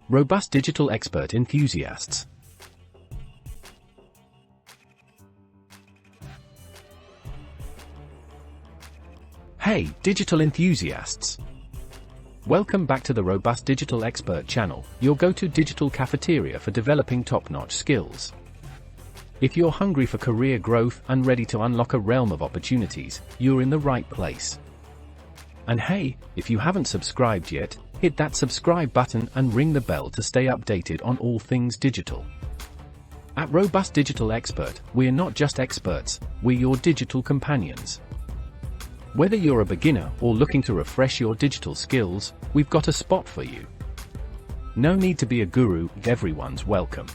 Robust digital expert enthusiasts. Hey, digital enthusiasts! Welcome back to the Robust Digital Expert channel, your go-to digital cafeteria for developing top-notch skills. If you're hungry for career growth and ready to unlock a realm of opportunities, you're in the right place. And hey, if you haven't subscribed yet, hit that subscribe button and ring the bell to stay updated on all things digital. At Robust Digital Expert, we're not just experts, we're your digital companions. Whether you're a beginner or looking to refresh your digital skills, we've got a spot for you. No need to be a guru, everyone's welcome.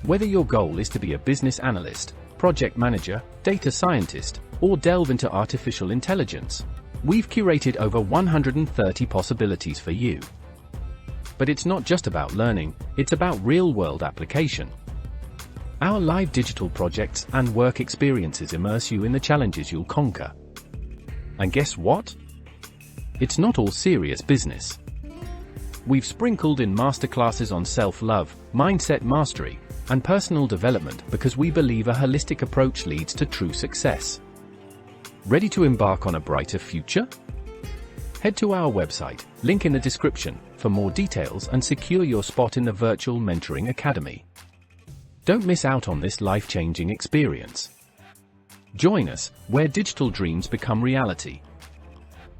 Whether your goal is to be a business analyst, project manager, data scientist, or delve into artificial intelligence, we've curated over 130 possibilities for you. But it's not just about learning, it's about real-world application. Our live digital projects and work experiences immerse you in the challenges you'll conquer. And guess what? It's not all serious business. We've sprinkled in masterclasses on self-love, mindset mastery, and personal development because we believe a holistic approach leads to true success. Ready to embark on a brighter future? Head to our website, link in the description, for more details and secure your spot in the Virtual Mentoring Academy. Don't miss out on this life-changing experience. Join us, where digital dreams become reality.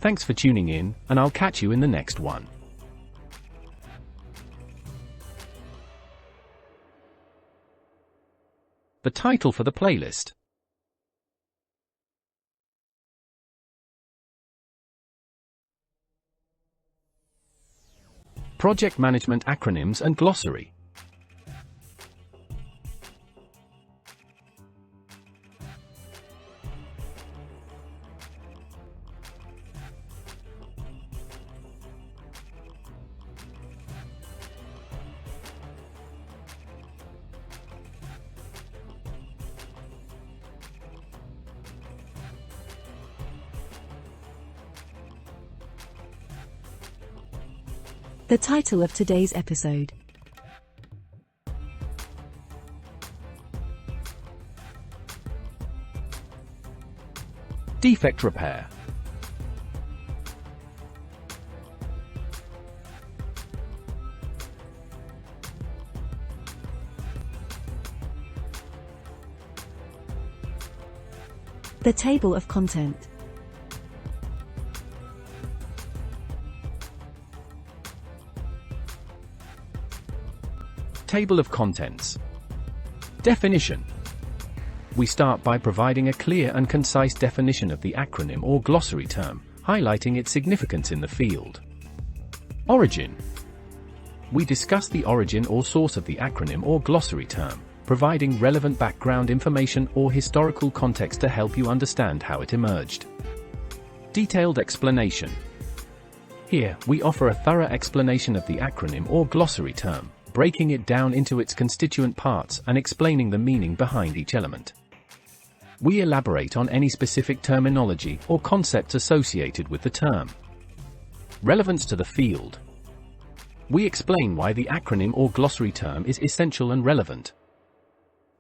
Thanks for tuning in, and I'll catch you in the next one. The title for the playlist. Project Management Acronyms and Glossary. The title of today's episode. Defect repair. The table of content. Table of contents. Definition. We start by providing a clear and concise definition of the acronym or glossary term, highlighting its significance in the field. Origin. We discuss the origin or source of the acronym or glossary term, providing relevant background information or historical context to help you understand how it emerged. Detailed explanation. Here, we offer a thorough explanation of the acronym or glossary term, breaking it down into its constituent parts and explaining the meaning behind each element. We elaborate on any specific terminology or concepts associated with the term. Relevance to the field. We explain why the acronym or glossary term is essential and relevant.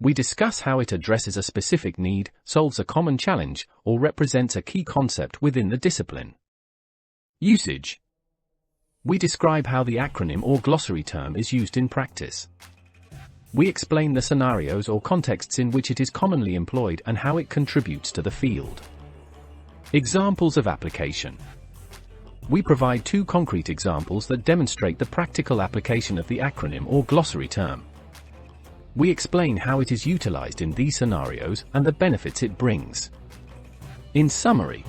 We discuss how it addresses a specific need, solves a common challenge, or represents a key concept within the discipline. Usage. We describe how the acronym or glossary term is used in practice. We explain the scenarios or contexts in which it is commonly employed and how it contributes to the field. Examples of application. We provide 2 concrete examples that demonstrate the practical application of the acronym or glossary term. We explain how it is utilized in these scenarios and the benefits it brings. In summary,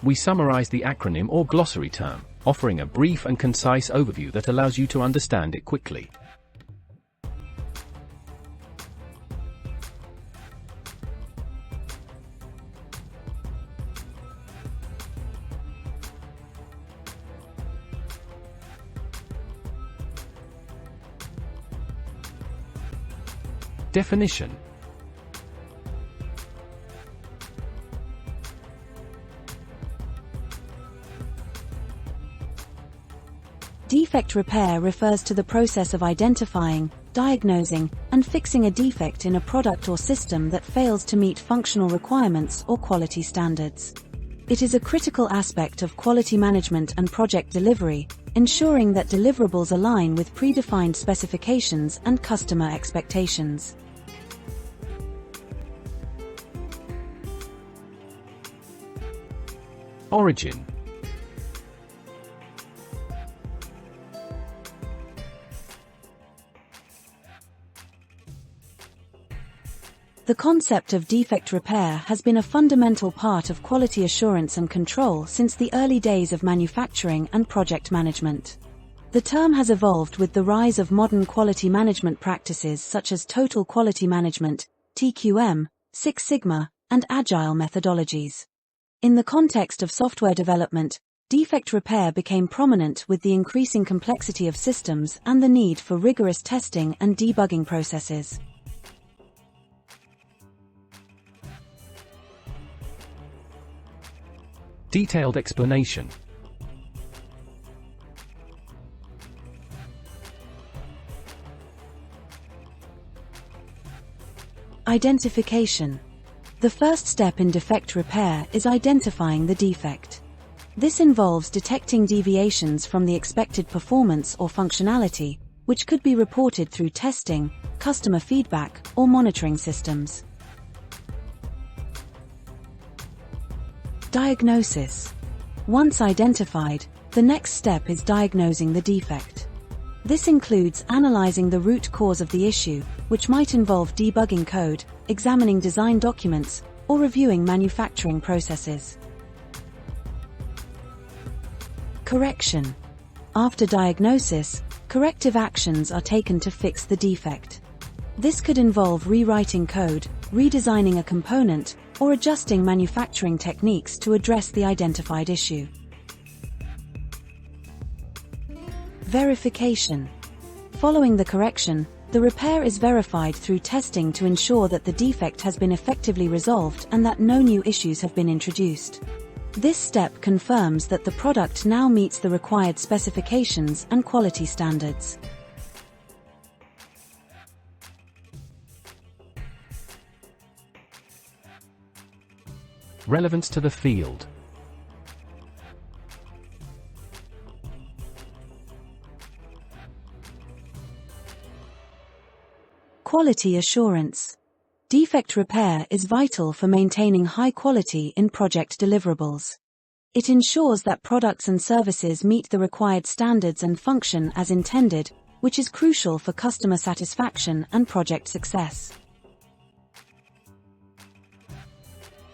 we summarize the acronym or glossary term, offering a brief and concise overview that allows you to understand it quickly. Definition. Defect repair refers to the process of identifying, diagnosing, and fixing a defect in a product or system that fails to meet functional requirements or quality standards. It is a critical aspect of quality management and project delivery, ensuring that deliverables align with predefined specifications and customer expectations. Origin. The concept of defect repair has been a fundamental part of quality assurance and control since the early days of manufacturing and project management. The term has evolved with the rise of modern quality management practices such as total quality management, TQM, Six Sigma, and agile methodologies. In the context of software development, defect repair became prominent with the increasing complexity of systems and the need for rigorous testing and debugging processes. Detailed explanation. Identification. The first step in defect repair is identifying the defect. This involves detecting deviations from the expected performance or functionality, which could be reported through testing, customer feedback, or monitoring systems. Diagnosis. Once identified, the next step is diagnosing the defect. This includes analyzing the root cause of the issue, which might involve debugging code, examining design documents, or reviewing manufacturing processes. Correction. After diagnosis, corrective actions are taken to fix the defect. This could involve rewriting code, redesigning a component, or adjusting manufacturing techniques to address the identified issue. Verification. Following the correction, the repair is verified through testing to ensure that the defect has been effectively resolved and that no new issues have been introduced. This step confirms that the product now meets the required specifications and quality standards. Relevance to the field. Quality assurance. Defect repair is vital for maintaining high quality in project deliverables. It ensures that products and services meet the required standards and function as intended, which is crucial for customer satisfaction and project success.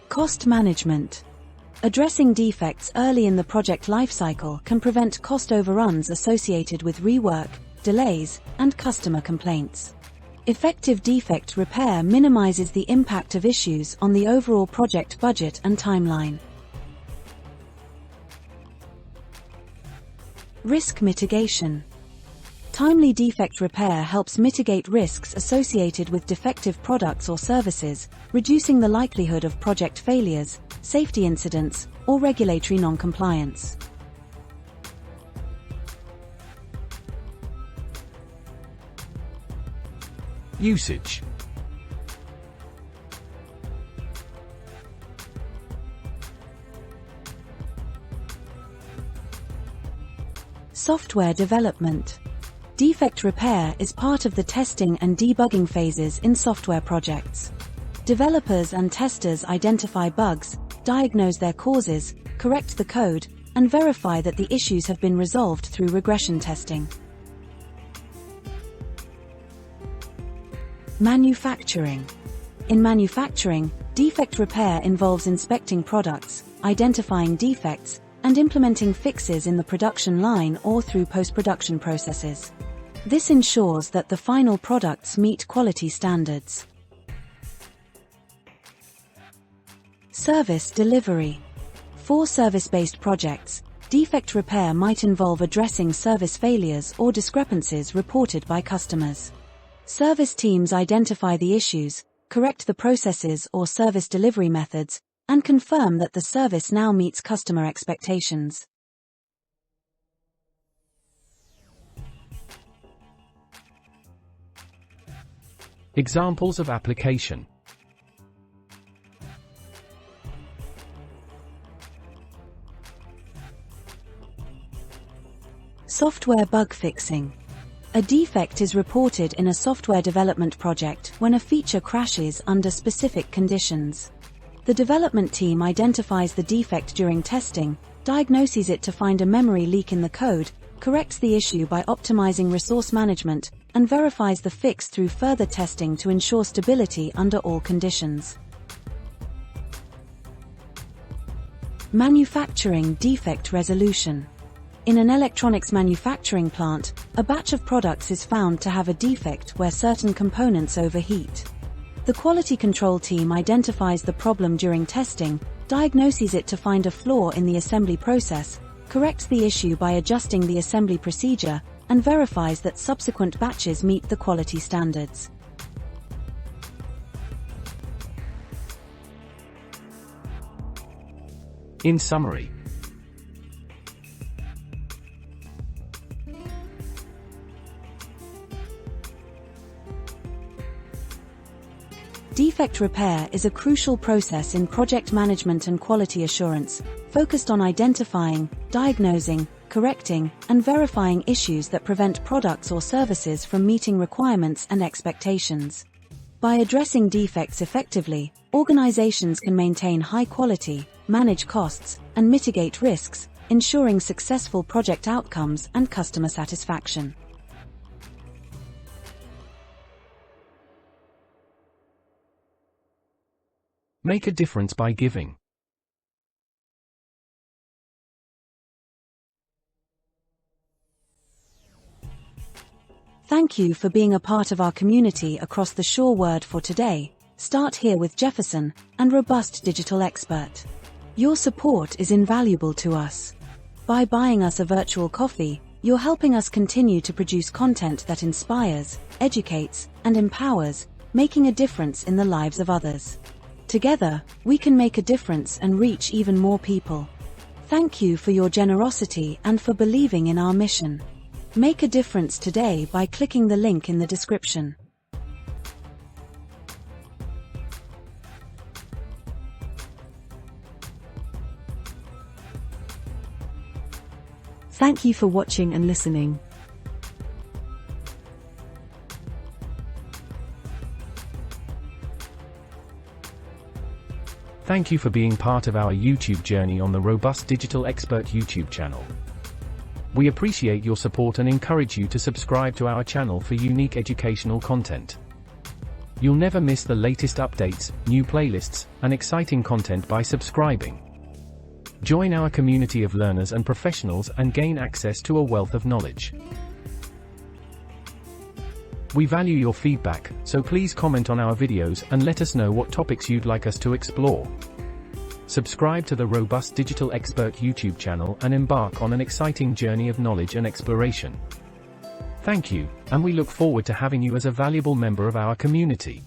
Cost management. Addressing defects early in the project lifecycle can prevent cost overruns associated with rework, delays, and customer complaints. Effective defect repair minimizes the impact of issues on the overall project budget and timeline. Risk mitigation. Timely defect repair helps mitigate risks associated with defective products or services, reducing the likelihood of project failures, safety incidents, or regulatory non-compliance. Usage. Software development. Defect repair is part of the testing and debugging phases in software projects. Developers and testers identify bugs, diagnose their causes, correct the code, and verify that the issues have been resolved through regression testing. Manufacturing. In manufacturing, defect repair involves inspecting products, identifying defects, and implementing fixes in the production line or through post-production processes. This ensures that the final products meet quality standards. Service delivery. For service-based projects, defect repair might involve addressing service failures or discrepancies reported by customers. Service teams identify the issues, correct the processes or service delivery methods, and confirm that the service now meets customer expectations. Examples of application. Software bug fixing. A defect is reported in a software development project when a feature crashes under specific conditions. The development team identifies the defect during testing, diagnoses it to find a memory leak in the code, corrects the issue by optimizing resource management, and verifies the fix through further testing to ensure stability under all conditions. Manufacturing defect resolution. In an electronics manufacturing plant, a batch of products is found to have a defect where certain components overheat. The quality control team identifies the problem during testing, diagnoses it to find a flaw in the assembly process, corrects the issue by adjusting the assembly procedure, and verifies that subsequent batches meet the quality standards. In summary, defect repair is a crucial process in project management and quality assurance, focused on identifying, diagnosing, correcting, and verifying issues that prevent products or services from meeting requirements and expectations. By addressing defects effectively, organizations can maintain high quality, manage costs, and mitigate risks, ensuring successful project outcomes and customer satisfaction. make a difference by giving. Thank you for being a part of our community across the Sure Word for today. Start here with Jefferson, and Robust Digital Expert. Your support is invaluable to us. By buying us a virtual coffee, you're helping us continue to produce content that inspires, educates, and empowers, making a difference in the lives of others. Together, we can make a difference and reach even more people. Thank you for your generosity and for believing in our mission. Make a difference today by clicking the link in the description. Thank you for watching and listening. Thank you for being part of our YouTube journey on the Robust Digital Expert YouTube channel. We appreciate your support and encourage you to subscribe to our channel for unique educational content. You'll never miss the latest updates, new playlists, and exciting content by subscribing. Join our community of learners and professionals and gain access to a wealth of knowledge. We value your feedback, so please comment on our videos and let us know what topics you'd like us to explore. Subscribe to the Robust Digital Expert YouTube channel and embark on an exciting journey of knowledge and exploration. Thank you, and we look forward to having you as a valuable member of our community.